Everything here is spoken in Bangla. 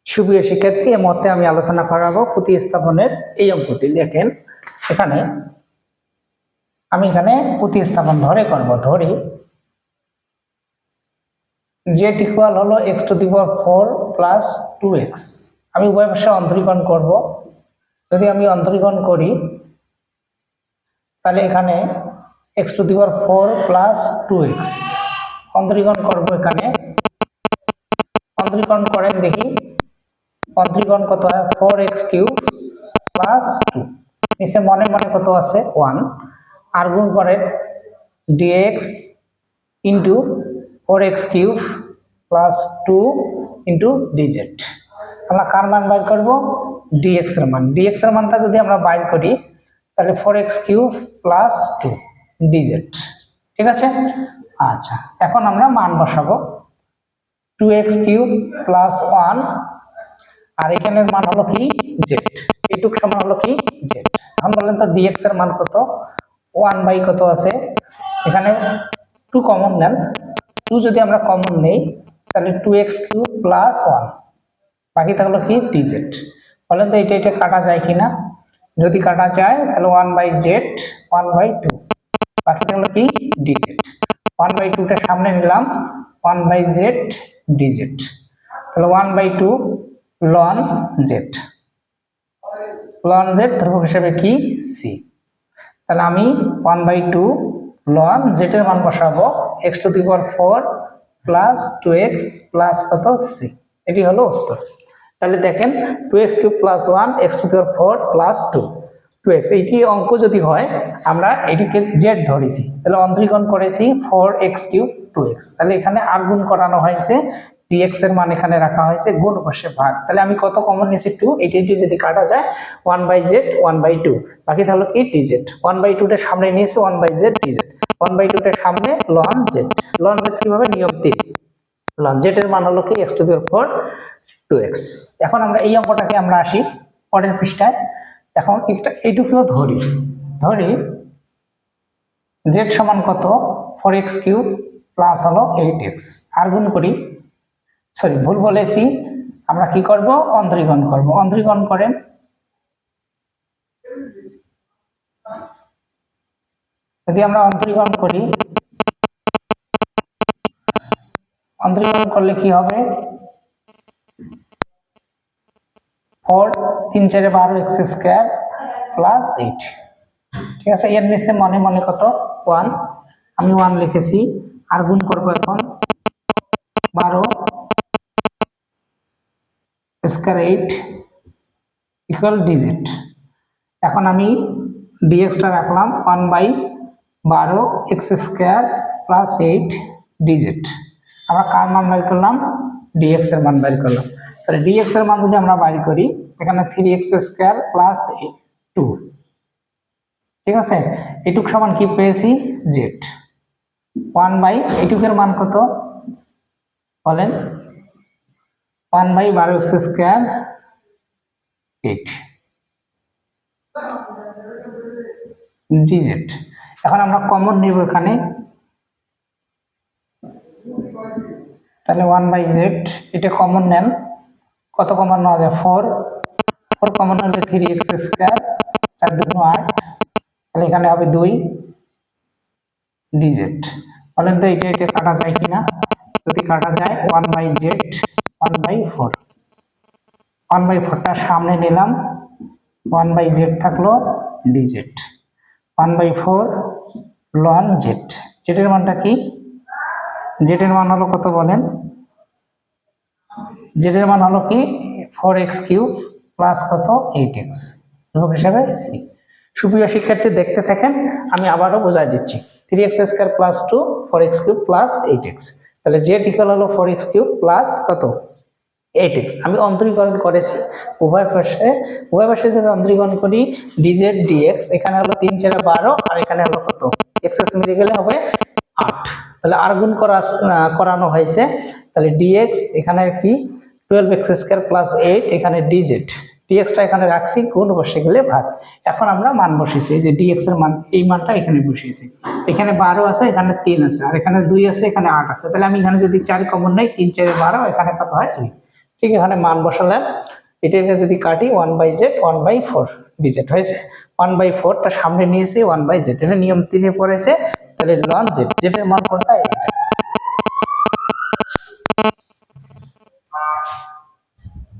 সুপ্রিয় শিক্ষার্থী, এই মুহূর্তে আমি আলোচনা করাবো প্রতিস্থাপনের এই অঙ্কটি। দেখেন এখানে আমি প্রতিস্থাপন ধরি z ইকুয়াল হলো x⁴ প্লাস 2x। আমি উভয় পাশে অন্তরীকরণ করব। যদি আমি অন্তরীকরণ করি তাহলে এখানে x⁴ প্লাস 2x অন্তরীকরণ করব। এখানে অন্তরীকরণ করেন, দেখি অন্তরীকরণ কত হয়, 4x³ প্লাস 2। নিচে মনে মনে কত আছে 1, আর গুণ করেন dx into 4x³ plus 2 into dz। আমরা কার মান বাইর করব? dx এর মান। dx এর মানটা যদি আমরা বাইর করি তাহলে 4x³ প্লাস 2 dz। ঠিক আছে? আচ্ছা, এখন আমরা মান বসাবো। 2x³ প্লাস 1 আর এখানের মান হলো কি z, এটুক সমান হলো কি z। এখন বলেন তো dx এর মান কত? 1 বাই কত আছে এখানে 2 কমন নেন। 2 যদি আমরা কমন নেই তাহলে 2x³ প্লাস 1 বাকি থাকলো কি dz। বলেন তো এটা কাটা যায় কিনা? যদি কাটা যায় তাহলে 1/z 1/2 বাকি থাকলো কি dz। 1/2টা সামনে নিলাম, 1/z dz, তাহলে 1/2 ln z। ln z ধ্রুবক হিসেবে কি c। তাহলে আমি 1/2 ln z এর মান বসাবো x⁴ প্লাস 2x প্লাস কত c। এটি হলো উত্তর। তাহলে দেখেন 2x³ plus 1 x⁴ plus 2x। এইটি অঙ্ক যদি হয় আমরা এটিকে z ধরেছি, তাহলে অন্তরীকরণ করেছি 4x³ 2x। তাহলে এখানে আর গুণ করানো হয়েছে, dx এর মান এখানে রাখা হয়েছে, গুণ বসে ভাগ। তাহলে আমি কত কমন নিয়েছি 2, এটি যদি কাটা যায় 1/z 1/2 বাকি তাহলে কি dz। 1/2টা সামনে নিয়েছি, 1/z dz, 1/2টা সামনে ln z। ln z কিভাবে? নিয়ম 3। ln z এর মান হলো কি x⁴ 2x। এখন আমরা এই অঙ্কটাকে আমরা আসি পরের পৃষ্ঠায়। এখন এইটুকুও ধরি z সমান কত? 4x³ প্লাস হলো 8x। আর গুণ করি, সরি ভুল বলেছি, আমরা কি করব? অন্তরীকরণ করব। অন্তরীকরণ করেন, যদি আমরা অন্তরীকরণ করি, অন্তরীকরণ করলে কি হবে? 4 3 4 12 x² প্লাস 8। ঠিক আছে? এর নিচে মনে মনে কত 1, আমি 1 লিখেছি। আর গুণ করব এখন 12 স্কয়ার 8 ইকুয়াল dz। এখন আমি dx-টা রাখলাম 1/12 x² প্লাস 8 dz। আমরা কার মান বের করলাম? dx এর মান বের করলাম। তাহলে dx এর মান যদি আমরা বাইর করি এখানে 3x² প্লাস 2। ঠিক আছে? এটুক সমান কি পেয়েছি? z। 1/এইটুকের মান কত বলেন? 1/12 x² 8 dz। এখন আমরা কমন নিব এখানে, তাহলে 1/z এটা কমন নেন। কত কমন নেওয়া যায়? 4 কমন হলে 3x² 4 2 8, তাহলে এখানে হবে 2 dz। বলেন তো এটা কাটা যায় কিনা? যদি কাটা যায় 1/z 1/4, 1/4টা সামনে নিলাম, 1/z থাকলো dz, 1/4 ln z। z এর মানটা কি? z এর মান হলো কত বলেন? z এর মান হলো কি 4x³ প্লাস কত 8x ধ্রুবক হিসাবে c। সুপ্রিয় শিক্ষার্থী দেখতে থাকেন, আমি আবারও বোঝাই দিচ্ছি। 3x² plus 2 4x³ plus 8x। তাহলে z ইকুয়াল হলো 4x³ প্লাস কত 8x। আমি অন্তরীকরণ করেছি উভয় পাশে যদি অন্তরীকরণ করি dz dx, এখানে হলো 3 4 12 আর এখানে হলো কত x মিলে গেলে হবে 8। তাহলে আর গুণ করানো হয়েছে, তাহলে dx এখানে কি 12x² প্লাস 8, এখানে dz, dx-টা এখানে রাখছি, গুণ বসে গেলে ভাগ। এখন আমরা মান বসিয়েছি, এই যে dx এর মান, এই মানটা এখানে বসিয়েছি। এখানে 12 আছে, এখানে 3 আছে, আর এখানে 2 আছে, এখানে 8 আছে। তাহলে আমি এখানে যদি 4 কমন নেই, 3 4 12, এখানে কত হয় 2। ঠিক এখানে মান বসালাম, এটাকে যদি কাটি 1/z 1/4 dz হয়েছে। 1/4 টা সামনে নিয়েছি 1/z, এটা নিয়ম 3 এ পড়েছে, তাহলে ln z, z এর মান কোনটা?